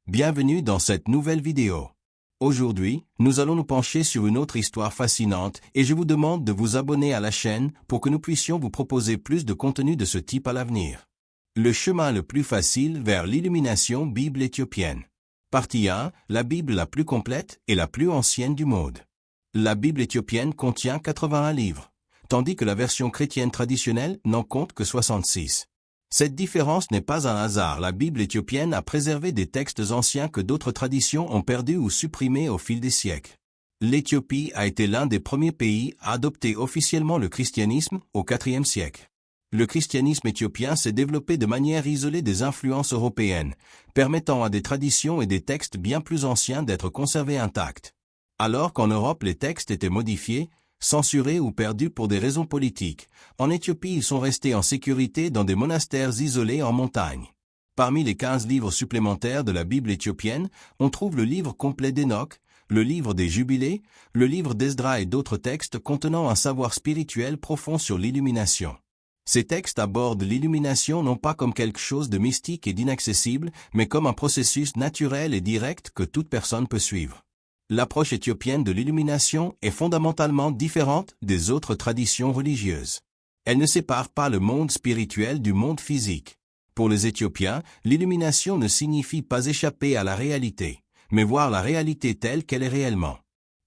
Bienvenue dans cette nouvelle vidéo. Aujourd'hui, nous allons nous pencher sur une autre histoire fascinante et je vous demande de vous abonner à la chaîne pour que nous puissions vous proposer plus de contenu de ce type à l'avenir. Le chemin le plus facile vers l'illumination Bible éthiopienne. Partie 1, la Bible la plus complète et la plus ancienne du monde. La Bible éthiopienne contient 81 livres, tandis que la version chrétienne traditionnelle n'en compte que 66. Cette différence n'est pas un hasard. La Bible éthiopienne a préservé des textes anciens que d'autres traditions ont perdus ou supprimés au fil des siècles. L'Éthiopie a été l'un des premiers pays à adopter officiellement le christianisme au IVe siècle. Le christianisme éthiopien s'est développé de manière isolée des influences européennes, permettant à des traditions et des textes bien plus anciens d'être conservés intacts. Alors qu'en Europe les textes étaient modifiés, censurés ou perdus pour des raisons politiques, en Éthiopie ils sont restés en sécurité dans des monastères isolés en montagne. Parmi les 15 livres supplémentaires de la Bible éthiopienne, on trouve le livre complet d'Enoch, le livre des Jubilés, le livre d'Esdra et d'autres textes contenant un savoir spirituel profond sur l'illumination. Ces textes abordent l'illumination non pas comme quelque chose de mystique et d'inaccessible, mais comme un processus naturel et direct que toute personne peut suivre. L'approche éthiopienne de l'illumination est fondamentalement différente des autres traditions religieuses. Elle ne sépare pas le monde spirituel du monde physique. Pour les Éthiopiens, l'illumination ne signifie pas échapper à la réalité, mais voir la réalité telle qu'elle est réellement.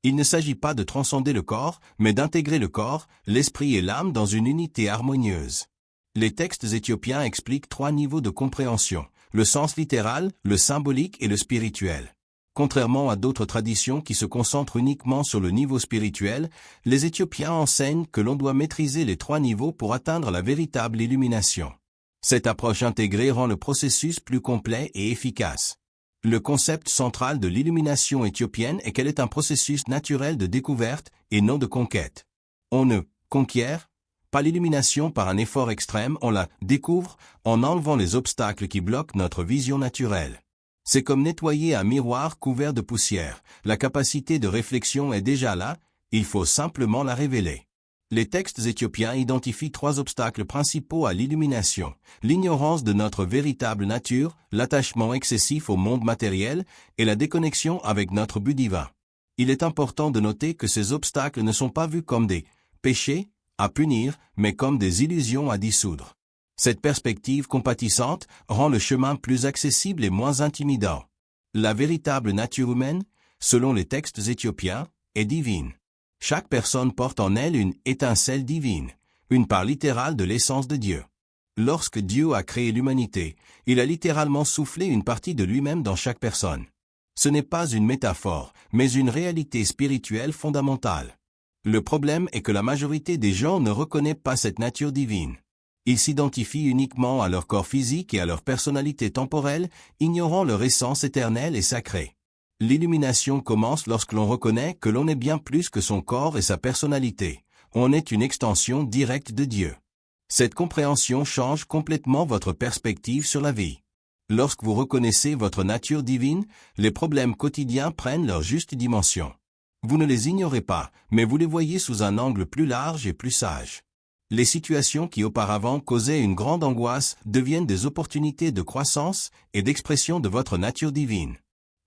Il ne s'agit pas de transcender le corps, mais d'intégrer le corps, l'esprit et l'âme dans une unité harmonieuse. Les textes éthiopiens expliquent 3 niveaux de compréhension, le sens littéral, le symbolique et le spirituel. Contrairement à d'autres traditions qui se concentrent uniquement sur le niveau spirituel, les Éthiopiens enseignent que l'on doit maîtriser les 3 niveaux pour atteindre la véritable illumination. Cette approche intégrée rend le processus plus complet et efficace. Le concept central de l'illumination éthiopienne est qu'elle est un processus naturel de découverte et non de conquête. On ne conquiert pas l'illumination par un effort extrême, on la découvre en enlevant les obstacles qui bloquent notre vision naturelle. C'est comme nettoyer un miroir couvert de poussière. La capacité de réflexion est déjà là, il faut simplement la révéler. Les textes éthiopiens identifient 3 obstacles principaux à l'illumination: l'ignorance de notre véritable nature, l'attachement excessif au monde matériel et la déconnexion avec notre but divin. Il est important de noter que ces obstacles ne sont pas vus comme des péchés à punir, mais comme des illusions à dissoudre. Cette perspective compatissante rend le chemin plus accessible et moins intimidant. La véritable nature humaine, selon les textes éthiopiens, est divine. Chaque personne porte en elle une étincelle divine, une part littérale de l'essence de Dieu. Lorsque Dieu a créé l'humanité, il a littéralement soufflé une partie de lui-même dans chaque personne. Ce n'est pas une métaphore, mais une réalité spirituelle fondamentale. Le problème est que la majorité des gens ne reconnaît pas cette nature divine. Ils s'identifient uniquement à leur corps physique et à leur personnalité temporelle, ignorant leur essence éternelle et sacrée. L'illumination commence lorsque l'on reconnaît que l'on est bien plus que son corps et sa personnalité. On est une extension directe de Dieu. Cette compréhension change complètement votre perspective sur la vie. Lorsque vous reconnaissez votre nature divine, les problèmes quotidiens prennent leur juste dimension. Vous ne les ignorez pas, mais vous les voyez sous un angle plus large et plus sage. Les situations qui auparavant causaient une grande angoisse deviennent des opportunités de croissance et d'expression de votre nature divine.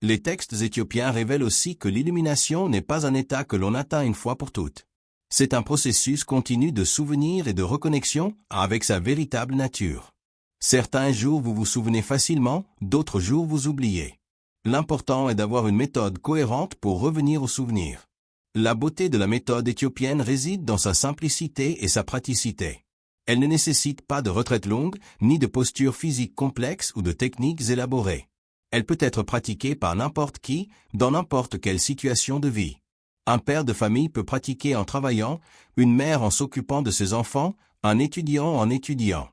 Les textes éthiopiens révèlent aussi que l'illumination n'est pas un état que l'on atteint une fois pour toutes. C'est un processus continu de souvenir et de reconnexion avec sa véritable nature. Certains jours vous vous souvenez facilement, d'autres jours vous oubliez. L'important est d'avoir une méthode cohérente pour revenir aux souvenirs. La beauté de la méthode éthiopienne réside dans sa simplicité et sa praticité. Elle ne nécessite pas de retraite longue, ni de posture physique complexe ou de techniques élaborées. Elle peut être pratiquée par n'importe qui, dans n'importe quelle situation de vie. Un père de famille peut pratiquer en travaillant, une mère en s'occupant de ses enfants, un étudiant en étudiant.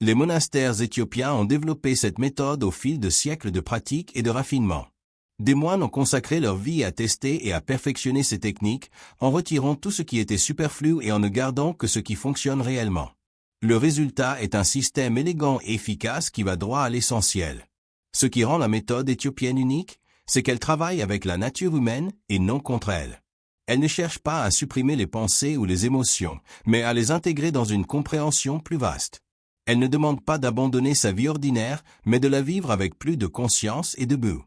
Les monastères éthiopiens ont développé cette méthode au fil de siècles de pratique et de raffinement. Des moines ont consacré leur vie à tester et à perfectionner ces techniques, en retirant tout ce qui était superflu et en ne gardant que ce qui fonctionne réellement. Le résultat est un système élégant et efficace qui va droit à l'essentiel. Ce qui rend la méthode éthiopienne unique, c'est qu'elle travaille avec la nature humaine et non contre elle. Elle ne cherche pas à supprimer les pensées ou les émotions, mais à les intégrer dans une compréhension plus vaste. Elle ne demande pas d'abandonner sa vie ordinaire, mais de la vivre avec plus de conscience et de but.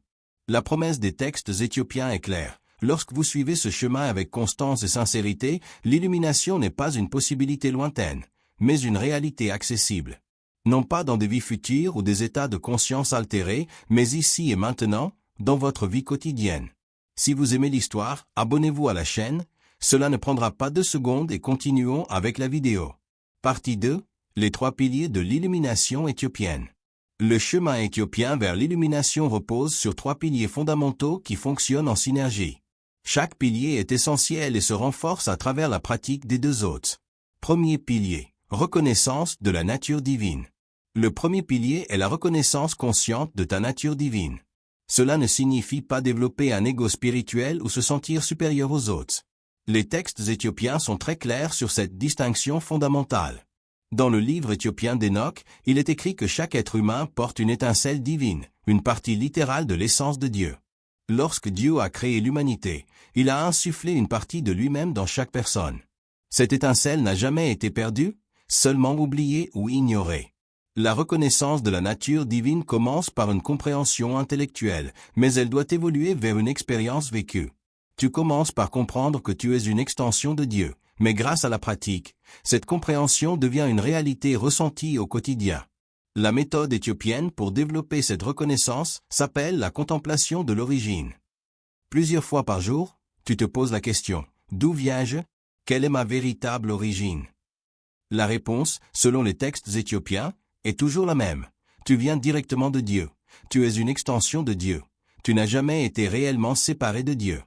La promesse des textes éthiopiens est claire. Lorsque vous suivez ce chemin avec constance et sincérité, l'illumination n'est pas une possibilité lointaine, mais une réalité accessible. Non pas dans des vies futures ou des états de conscience altérés, mais ici et maintenant, dans votre vie quotidienne. Si vous aimez l'histoire, abonnez-vous à la chaîne. Cela ne prendra pas 2 secondes et continuons avec la vidéo. Partie 2. Les 3 piliers de l'illumination éthiopienne. Le chemin éthiopien vers l'illumination repose sur 3 piliers fondamentaux qui fonctionnent en synergie. Chaque pilier est essentiel et se renforce à travers la pratique des 2 autres. Premier pilier. Reconnaissance de la nature divine. Le premier pilier est la reconnaissance consciente de ta nature divine. Cela ne signifie pas développer un ego spirituel ou se sentir supérieur aux autres. Les textes éthiopiens sont très clairs sur cette distinction fondamentale. Dans le livre éthiopien d'Enoch, il est écrit que chaque être humain porte une étincelle divine, une partie littérale de l'essence de Dieu. Lorsque Dieu a créé l'humanité, il a insufflé une partie de lui-même dans chaque personne. Cette étincelle n'a jamais été perdue, seulement oubliée ou ignorée. La reconnaissance de la nature divine commence par une compréhension intellectuelle, mais elle doit évoluer vers une expérience vécue. Tu commences par comprendre que tu es une extension de Dieu, mais grâce à la pratique, cette compréhension devient une réalité ressentie au quotidien. La méthode éthiopienne pour développer cette reconnaissance s'appelle la contemplation de l'origine. Plusieurs fois par jour, tu te poses la question, d'où viens-je? Quelle est ma véritable origine? La réponse, selon les textes éthiopiens, est toujours la même. Tu viens directement de Dieu. Tu es une extension de Dieu. Tu n'as jamais été réellement séparé de Dieu.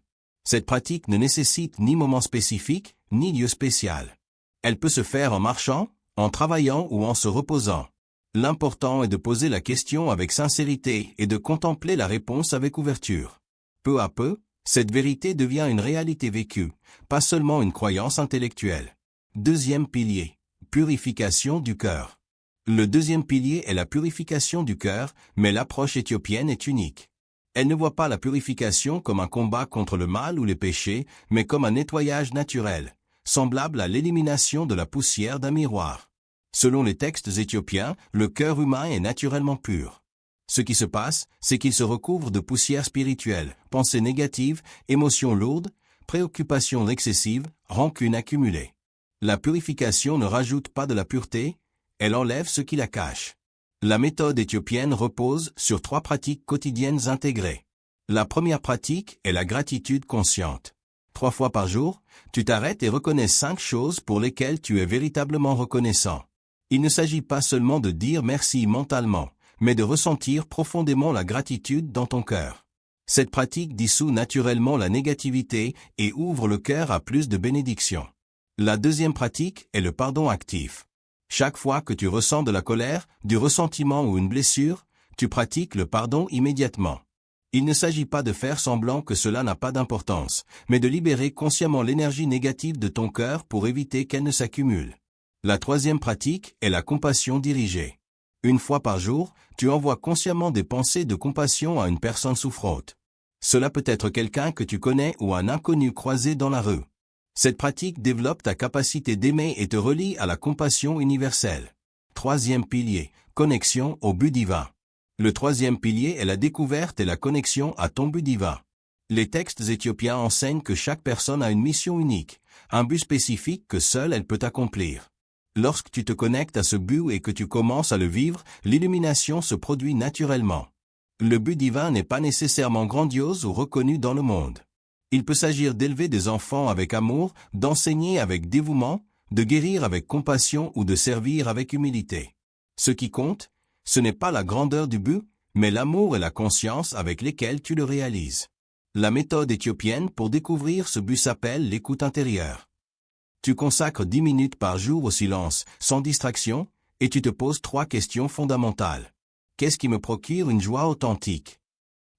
Cette pratique ne nécessite ni moment spécifique, ni lieu spécial. Elle peut se faire en marchant, en travaillant ou en se reposant. L'important est de poser la question avec sincérité et de contempler la réponse avec ouverture. Peu à peu, cette vérité devient une réalité vécue, pas seulement une croyance intellectuelle. Deuxième pilier, purification du cœur. Le deuxième pilier est la purification du cœur, mais l'approche éthiopienne est unique. Elle ne voit pas la purification comme un combat contre le mal ou les péchés, mais comme un nettoyage naturel, semblable à l'élimination de la poussière d'un miroir. Selon les textes éthiopiens, le cœur humain est naturellement pur. Ce qui se passe, c'est qu'il se recouvre de poussière spirituelle, pensées négatives, émotions lourdes, préoccupations excessives, rancune accumulée. La purification ne rajoute pas de la pureté, elle enlève ce qui la cache. La méthode éthiopienne repose sur 3 pratiques quotidiennes intégrées. La première pratique est la gratitude consciente. 3 fois par jour, tu t'arrêtes et reconnais 5 choses pour lesquelles tu es véritablement reconnaissant. Il ne s'agit pas seulement de dire merci mentalement, mais de ressentir profondément la gratitude dans ton cœur. Cette pratique dissout naturellement la négativité et ouvre le cœur à plus de bénédictions. La deuxième pratique est le pardon actif. Chaque fois que tu ressens de la colère, du ressentiment ou une blessure, tu pratiques le pardon immédiatement. Il ne s'agit pas de faire semblant que cela n'a pas d'importance, mais de libérer consciemment l'énergie négative de ton cœur pour éviter qu'elle ne s'accumule. La troisième pratique est la compassion dirigée. Une fois par jour, tu envoies consciemment des pensées de compassion à une personne souffrante. Cela peut être quelqu'un que tu connais ou un inconnu croisé dans la rue. Cette pratique développe ta capacité d'aimer et te relie à la compassion universelle. Troisième pilier, connexion au but divin. Le troisième pilier est la découverte et la connexion à ton but divin. Les textes éthiopiens enseignent que chaque personne a une mission unique, un but spécifique que seule elle peut accomplir. Lorsque tu te connectes à ce but et que tu commences à le vivre, l'illumination se produit naturellement. Le but divin n'est pas nécessairement grandiose ou reconnu dans le monde. Il peut s'agir d'élever des enfants avec amour, d'enseigner avec dévouement, de guérir avec compassion ou de servir avec humilité. Ce qui compte, ce n'est pas la grandeur du but, mais l'amour et la conscience avec lesquels tu le réalises. La méthode éthiopienne pour découvrir ce but s'appelle l'écoute intérieure. Tu consacres 10 minutes par jour au silence, sans distraction, et tu te poses 3 questions fondamentales. Qu'est-ce qui me procure une joie authentique?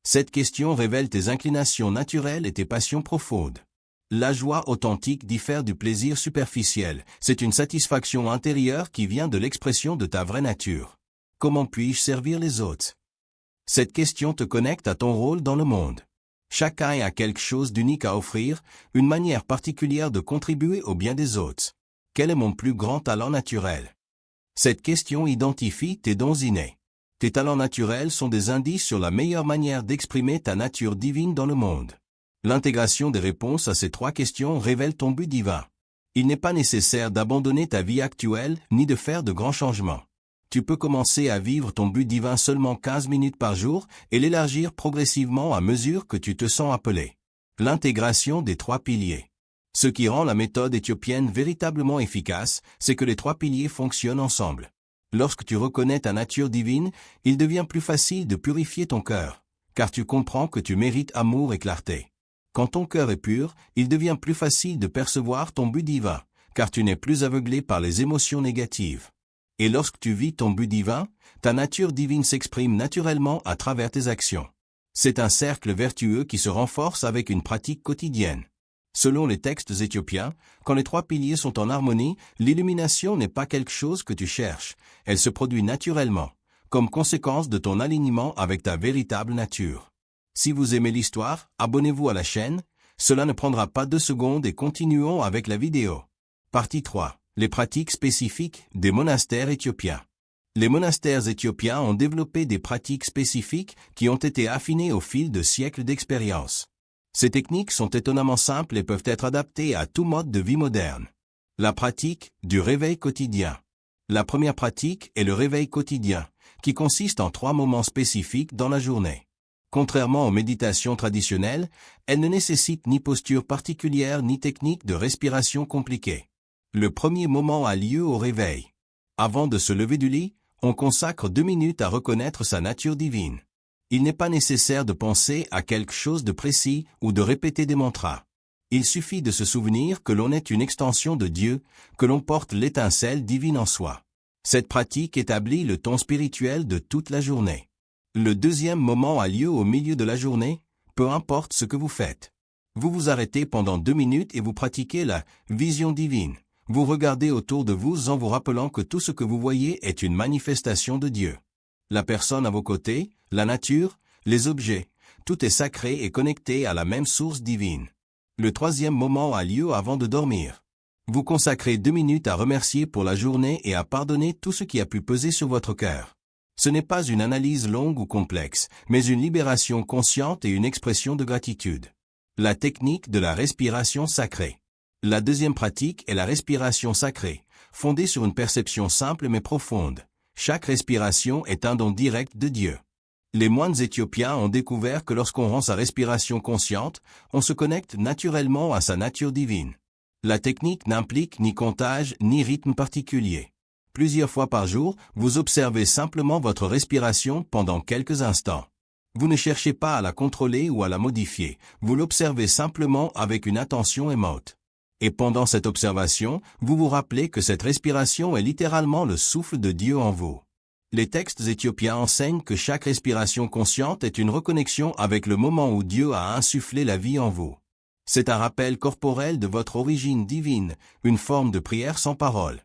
Cette question révèle tes inclinations naturelles et tes passions profondes. La joie authentique diffère du plaisir superficiel, c'est une satisfaction intérieure qui vient de l'expression de ta vraie nature. Comment puis-je servir les autres? Cette question te connecte à ton rôle dans le monde. Chacun a quelque chose d'unique à offrir, une manière particulière de contribuer au bien des autres. Quel est mon plus grand talent naturel? Cette question identifie tes dons innés. Tes talents naturels sont des indices sur la meilleure manière d'exprimer ta nature divine dans le monde. L'intégration des réponses à ces 3 questions révèle ton but divin. Il n'est pas nécessaire d'abandonner ta vie actuelle ni de faire de grands changements. Tu peux commencer à vivre ton but divin seulement 15 minutes par jour et l'élargir progressivement à mesure que tu te sens appelé. L'intégration des 3 piliers. Ce qui rend la méthode éthiopienne véritablement efficace, c'est que les 3 piliers fonctionnent ensemble. Lorsque tu reconnais ta nature divine, il devient plus facile de purifier ton cœur, car tu comprends que tu mérites amour et clarté. Quand ton cœur est pur, il devient plus facile de percevoir ton but divin, car tu n'es plus aveuglé par les émotions négatives. Et lorsque tu vis ton but divin, ta nature divine s'exprime naturellement à travers tes actions. C'est un cercle vertueux qui se renforce avec une pratique quotidienne. Selon les textes éthiopiens, quand les 3 piliers sont en harmonie, l'illumination n'est pas quelque chose que tu cherches, elle se produit naturellement, comme conséquence de ton alignement avec ta véritable nature. Si vous aimez l'histoire, abonnez-vous à la chaîne, cela ne prendra pas 2 secondes et continuons avec la vidéo. Partie 3. Les pratiques spécifiques des monastères éthiopiens. Les monastères éthiopiens ont développé des pratiques spécifiques qui ont été affinées au fil de siècles d'expérience. Ces techniques sont étonnamment simples et peuvent être adaptées à tout mode de vie moderne. La pratique du réveil quotidien. La première pratique est le réveil quotidien, qui consiste en 3 moments spécifiques dans la journée. Contrairement aux méditations traditionnelles, elles ne nécessitent ni posture particulière ni technique de respiration compliquée. Le premier moment a lieu au réveil. Avant de se lever du lit, on consacre 2 minutes à reconnaître sa nature divine. Il n'est pas nécessaire de penser à quelque chose de précis ou de répéter des mantras. Il suffit de se souvenir que l'on est une extension de Dieu, que l'on porte l'étincelle divine en soi. Cette pratique établit le ton spirituel de toute la journée. Le deuxième moment a lieu au milieu de la journée, peu importe ce que vous faites. Vous vous arrêtez pendant 2 minutes et vous pratiquez la vision divine. Vous regardez autour de vous en vous rappelant que tout ce que vous voyez est une manifestation de Dieu. La personne à vos côtés, la nature, les objets, tout est sacré et connecté à la même source divine. Le 3e moment a lieu avant de dormir. Vous consacrez 2 minutes à remercier pour la journée et à pardonner tout ce qui a pu peser sur votre cœur. Ce n'est pas une analyse longue ou complexe, mais une libération consciente et une expression de gratitude. La technique de la respiration sacrée. La deuxième pratique est la respiration sacrée, fondée sur une perception simple mais profonde. Chaque respiration est un don direct de Dieu. Les moines éthiopiens ont découvert que lorsqu'on rend sa respiration consciente, on se connecte naturellement à sa nature divine. La technique n'implique ni comptage ni rythme particulier. Plusieurs fois par jour, vous observez simplement votre respiration pendant quelques instants. Vous ne cherchez pas à la contrôler ou à la modifier, vous l'observez simplement avec une attention émote. Et pendant cette observation, vous vous rappelez que cette respiration est littéralement le souffle de Dieu en vous. Les textes éthiopiens enseignent que chaque respiration consciente est une reconnexion avec le moment où Dieu a insufflé la vie en vous. C'est un rappel corporel de votre origine divine, une forme de prière sans parole.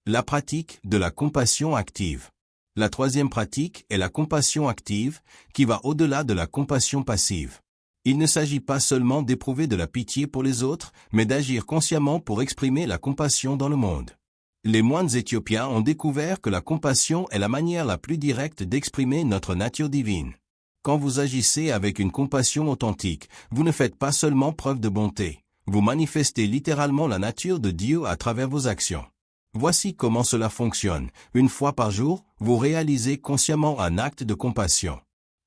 La pratique de la compassion active. La 3e pratique est la compassion active, qui va au-delà de la compassion passive. Il ne s'agit pas seulement d'éprouver de la pitié pour les autres, mais d'agir consciemment pour exprimer la compassion dans le monde. Les moines éthiopiens ont découvert que la compassion est la manière la plus directe d'exprimer notre nature divine. Quand vous agissez avec une compassion authentique, vous ne faites pas seulement preuve de bonté, vous manifestez littéralement la nature de Dieu à travers vos actions. Voici comment cela fonctionne. Une fois par jour, vous réalisez consciemment un acte de compassion.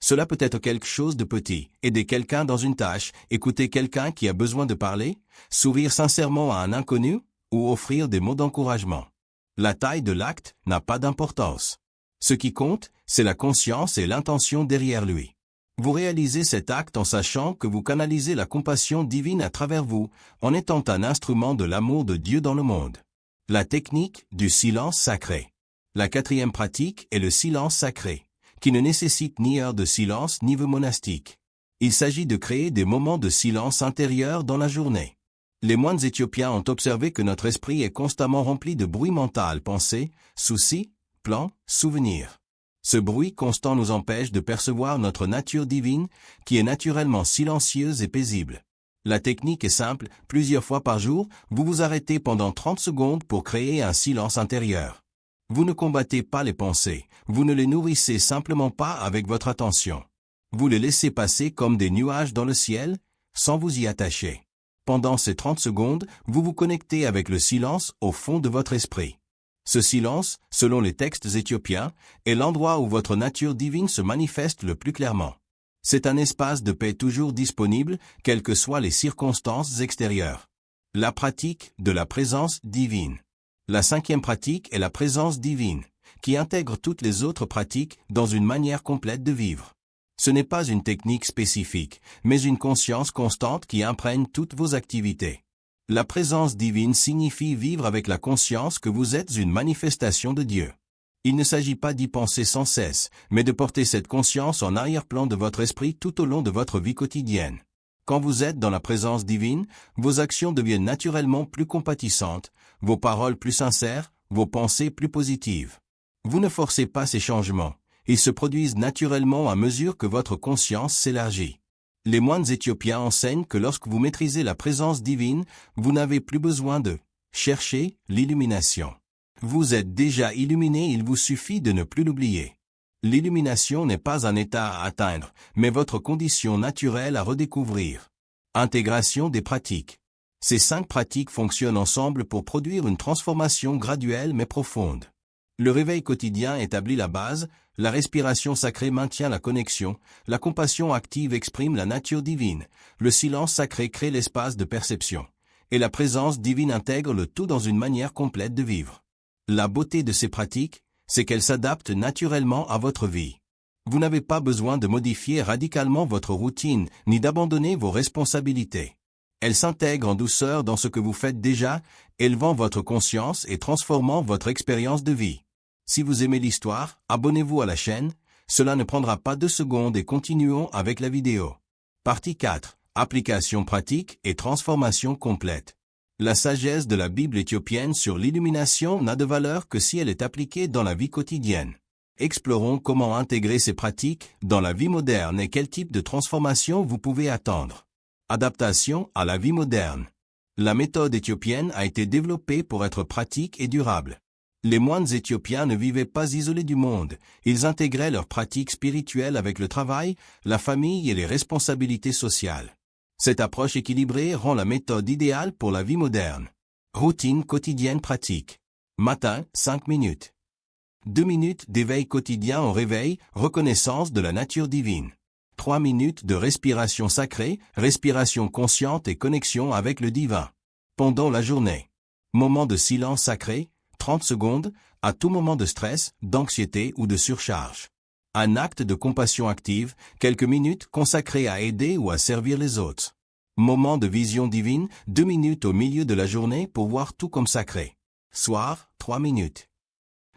Cela peut être quelque chose de petit, aider quelqu'un dans une tâche, écouter quelqu'un qui a besoin de parler, sourire sincèrement à un inconnu, ou offrir des mots d'encouragement. La taille de l'acte n'a pas d'importance. Ce qui compte, c'est la conscience et l'intention derrière lui. Vous réalisez cet acte en sachant que vous canalisez la compassion divine à travers vous, en étant un instrument de l'amour de Dieu dans le monde. La technique du silence sacré. La 4e pratique est le silence sacré, qui ne nécessite ni heure de silence ni vœu monastique. Il s'agit de créer des moments de silence intérieur dans la journée. Les moines éthiopiens ont observé que notre esprit est constamment rempli de bruit mental, pensées, soucis, plans, souvenirs. Ce bruit constant nous empêche de percevoir notre nature divine, qui est naturellement silencieuse et paisible. La technique est simple, plusieurs fois par jour, vous vous arrêtez pendant 30 secondes pour créer un silence intérieur. Vous ne combattez pas les pensées, vous ne les nourrissez simplement pas avec votre attention. Vous les laissez passer comme des nuages dans le ciel, sans vous y attacher. Pendant ces 30 secondes, vous vous connectez avec le silence au fond de votre esprit. Ce silence, selon les textes éthiopiens, est l'endroit où votre nature divine se manifeste le plus clairement. C'est un espace de paix toujours disponible, quelles que soient les circonstances extérieures. La pratique de la présence divine. La 5e pratique est la présence divine, qui intègre toutes les autres pratiques dans une manière complète de vivre. Ce n'est pas une technique spécifique, mais une conscience constante qui imprègne toutes vos activités. La présence divine signifie vivre avec la conscience que vous êtes une manifestation de Dieu. Il ne s'agit pas d'y penser sans cesse, mais de porter cette conscience en arrière-plan de votre esprit tout au long de votre vie quotidienne. Quand vous êtes dans la présence divine, vos actions deviennent naturellement plus compatissantes, vos paroles plus sincères, vos pensées plus positives. Vous ne forcez pas ces changements, ils se produisent naturellement à mesure que votre conscience s'élargit. Les moines éthiopiens enseignent que lorsque vous maîtrisez la présence divine, vous n'avez plus besoin de chercher l'illumination. Vous êtes déjà illuminé, il vous suffit de ne plus l'oublier. L'illumination n'est pas un état à atteindre, mais votre condition naturelle à redécouvrir. Intégration des pratiques. Ces 5 pratiques fonctionnent ensemble pour produire une transformation graduelle mais profonde. Le réveil quotidien établit la base, la respiration sacrée maintient la connexion, la compassion active exprime la nature divine, le silence sacré crée l'espace de perception, et la présence divine intègre le tout dans une manière complète de vivre. La beauté de ces pratiques, c'est qu'elles s'adaptent naturellement à votre vie. Vous n'avez pas besoin de modifier radicalement votre routine, ni d'abandonner vos responsabilités. Elles s'intègrent en douceur dans ce que vous faites déjà, élevant votre conscience et transformant votre expérience de vie. Si vous aimez l'histoire, abonnez-vous à la chaîne, cela ne prendra pas 2 secondes et continuons avec la vidéo. Partie 4. Application pratique et transformation complète. La sagesse de la Bible éthiopienne sur l'illumination n'a de valeur que si elle est appliquée dans la vie quotidienne. Explorons comment intégrer ces pratiques dans la vie moderne et quel type de transformation vous pouvez attendre. Adaptation à la vie moderne. La méthode éthiopienne a été développée pour être pratique et durable. Les moines éthiopiens ne vivaient pas isolés du monde, ils intégraient leurs pratiques spirituelles avec le travail, la famille et les responsabilités sociales. Cette approche équilibrée rend la méthode idéale pour la vie moderne. Routine quotidienne pratique. Matin, 5 minutes. 2 minutes d'éveil quotidien au réveil, reconnaissance de la nature divine. 3 minutes de respiration sacrée, respiration consciente et connexion avec le divin. Pendant la journée. Moment de silence sacré, 30 secondes, à tout moment de stress, d'anxiété ou de surcharge. Un acte de compassion active, quelques minutes consacrées à aider ou à servir les autres. Moment de vision divine, 2 minutes au milieu de la journée pour voir tout comme sacré. Soir, 3 minutes.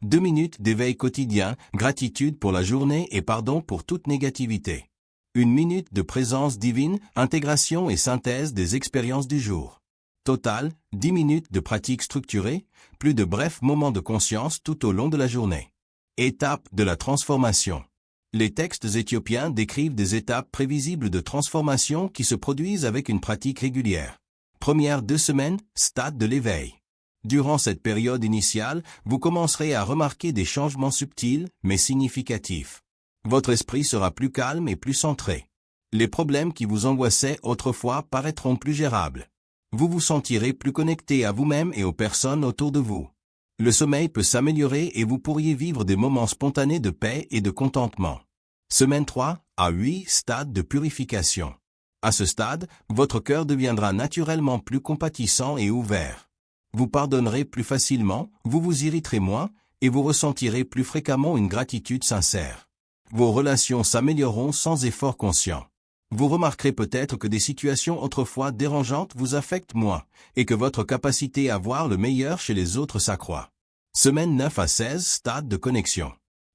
2 minutes d'éveil quotidien, gratitude pour la journée et pardon pour toute négativité. 1 minute de présence divine, intégration et synthèse des expériences du jour. Total, 10 minutes de pratique structurée, plus de brefs moments de conscience tout au long de la journée. Étape de la transformation. Les textes éthiopiens décrivent des étapes prévisibles de transformation qui se produisent avec une pratique régulière. Première 2 semaines, stade de l'éveil. Durant cette période initiale, vous commencerez à remarquer des changements subtils mais significatifs. Votre esprit sera plus calme et plus centré. Les problèmes qui vous angoissaient autrefois paraîtront plus gérables. Vous vous sentirez plus connecté à vous-même et aux personnes autour de vous. Le sommeil peut s'améliorer et vous pourriez vivre des moments spontanés de paix et de contentement. Semaine 3 à 8, stade de purification. À ce stade, votre cœur deviendra naturellement plus compatissant et ouvert. Vous pardonnerez plus facilement, vous vous irriterez moins, et vous ressentirez plus fréquemment une gratitude sincère. Vos relations s'amélioreront sans effort conscient. Vous remarquerez peut-être que des situations autrefois dérangeantes vous affectent moins, et que votre capacité à voir le meilleur chez les autres s'accroît. Semaine 9 à 16, stade de connexion.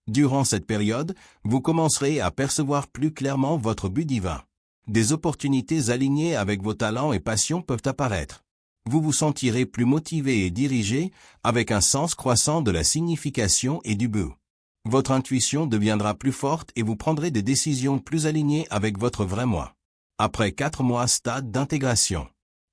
Durant cette période, vous commencerez à percevoir plus clairement votre but divin. Des opportunités alignées avec vos talents et passions peuvent apparaître. Vous vous sentirez plus motivé et dirigé, avec un sens croissant de la signification et du but. Votre intuition deviendra plus forte et vous prendrez des décisions plus alignées avec votre vrai moi. Après 4 mois, stade d'intégration.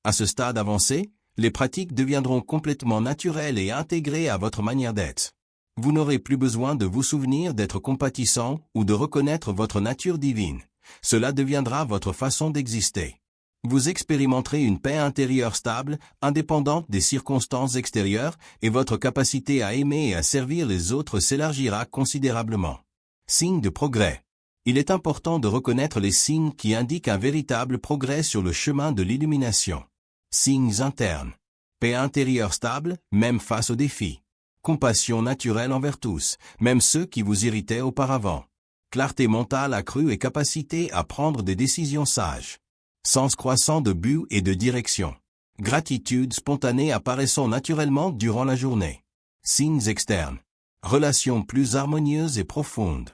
À ce stade avancé, les pratiques deviendront complètement naturelles et intégrées à votre manière d'être. Vous n'aurez plus besoin de vous souvenir d'être compatissant ou de reconnaître votre nature divine. Cela deviendra votre façon d'exister. Vous expérimenterez une paix intérieure stable, indépendante des circonstances extérieures, et votre capacité à aimer et à servir les autres s'élargira considérablement. Signe de progrès. Il est important de reconnaître les signes qui indiquent un véritable progrès sur le chemin de l'illumination. Signes internes. Paix intérieure stable, même face aux défis. Compassion naturelle envers tous, même ceux qui vous irritaient auparavant. Clarté mentale accrue et capacité à prendre des décisions sages. Sens croissant de but et de direction. Gratitude spontanée apparaissant naturellement durant la journée. Signes externes. Relations plus harmonieuses et profondes.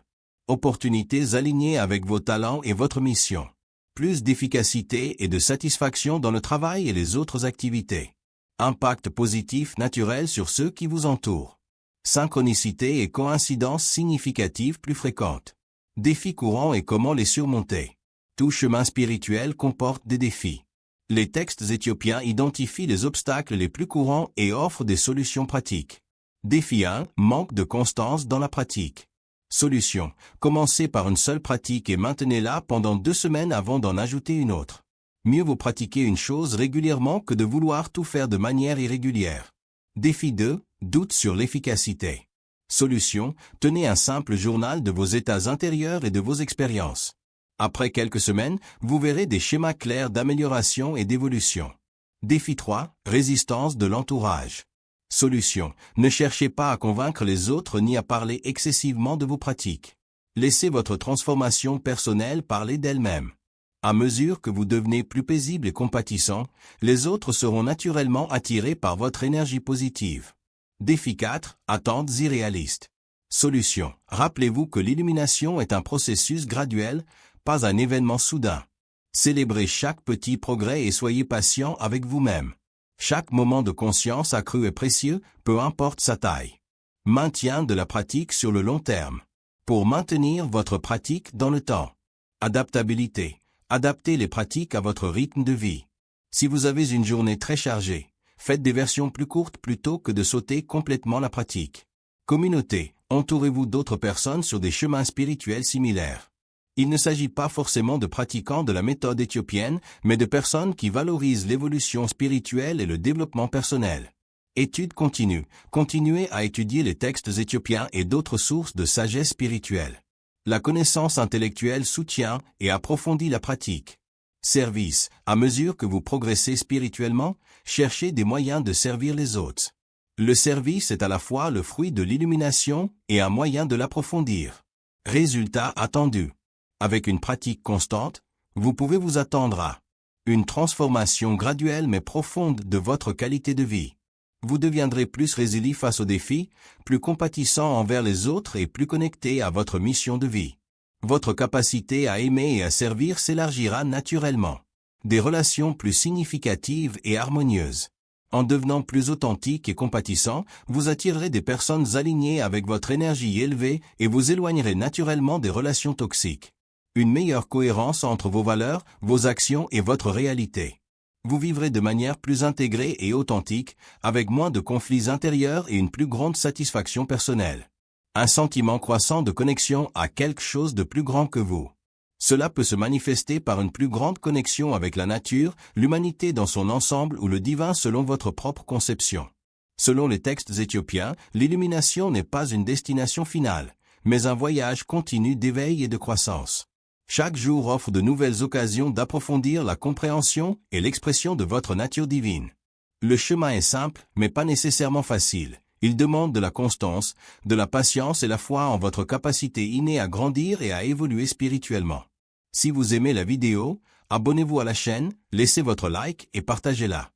Opportunités alignées avec vos talents et votre mission. Plus d'efficacité et de satisfaction dans le travail et les autres activités. Impact positif naturel sur ceux qui vous entourent. Synchronicité et coïncidences significatives plus fréquentes. Défis courants et comment les surmonter. Tout chemin spirituel comporte des défis. Les textes éthiopiens identifient les obstacles les plus courants et offrent des solutions pratiques. Défi 1. Manque de constance dans la pratique. Solution. Commencez par une seule pratique et maintenez-la pendant 2 semaines avant d'en ajouter une autre. Mieux vaut pratiquer une chose régulièrement que de vouloir tout faire de manière irrégulière. Défi 2. Doute sur l'efficacité. Solution. Tenez un simple journal de vos états intérieurs et de vos expériences. Après quelques semaines, vous verrez des schémas clairs d'amélioration et d'évolution. Défi 3. Résistance de l'entourage. Solution. Ne cherchez pas à convaincre les autres ni à parler excessivement de vos pratiques. Laissez votre transformation personnelle parler d'elle-même. À mesure que vous devenez plus paisible et compatissant, les autres seront naturellement attirés par votre énergie positive. Défi 4. Attentes irréalistes. Solution. Rappelez-vous que l'illumination est un processus graduel, pas un événement soudain. Célébrez chaque petit progrès et soyez patient avec vous-même. Chaque moment de conscience accru est précieux, peu importe sa taille. Maintien de la pratique sur le long terme. Pour maintenir votre pratique dans le temps. Adaptabilité. Adaptez les pratiques à votre rythme de vie. Si vous avez une journée très chargée, faites des versions plus courtes plutôt que de sauter complètement la pratique. Communauté. Entourez-vous d'autres personnes sur des chemins spirituels similaires. Il ne s'agit pas forcément de pratiquants de la méthode éthiopienne, mais de personnes qui valorisent l'évolution spirituelle et le développement personnel. Étude continue. Continuez à étudier les textes éthiopiens et d'autres sources de sagesse spirituelle. La connaissance intellectuelle soutient et approfondit la pratique. Service. À mesure que vous progressez spirituellement, cherchez des moyens de servir les autres. Le service est à la fois le fruit de l'illumination et un moyen de l'approfondir. Résultat attendu. Avec une pratique constante, vous pouvez vous attendre à une transformation graduelle mais profonde de votre qualité de vie. Vous deviendrez plus résilient face aux défis, plus compatissant envers les autres et plus connecté à votre mission de vie. Votre capacité à aimer et à servir s'élargira naturellement. Des relations plus significatives et harmonieuses. En devenant plus authentique et compatissant, vous attirerez des personnes alignées avec votre énergie élevée et vous éloignerez naturellement des relations toxiques. Une meilleure cohérence entre vos valeurs, vos actions et votre réalité. Vous vivrez de manière plus intégrée et authentique, avec moins de conflits intérieurs et une plus grande satisfaction personnelle. Un sentiment croissant de connexion à quelque chose de plus grand que vous. Cela peut se manifester par une plus grande connexion avec la nature, l'humanité dans son ensemble ou le divin selon votre propre conception. Selon les textes éthiopiens, l'illumination n'est pas une destination finale, mais un voyage continu d'éveil et de croissance. Chaque jour offre de nouvelles occasions d'approfondir la compréhension et l'expression de votre nature divine. Le chemin est simple, mais pas nécessairement facile. Il demande de la constance, de la patience et la foi en votre capacité innée à grandir et à évoluer spirituellement. Si vous aimez la vidéo, abonnez-vous à la chaîne, laissez votre like et partagez-la.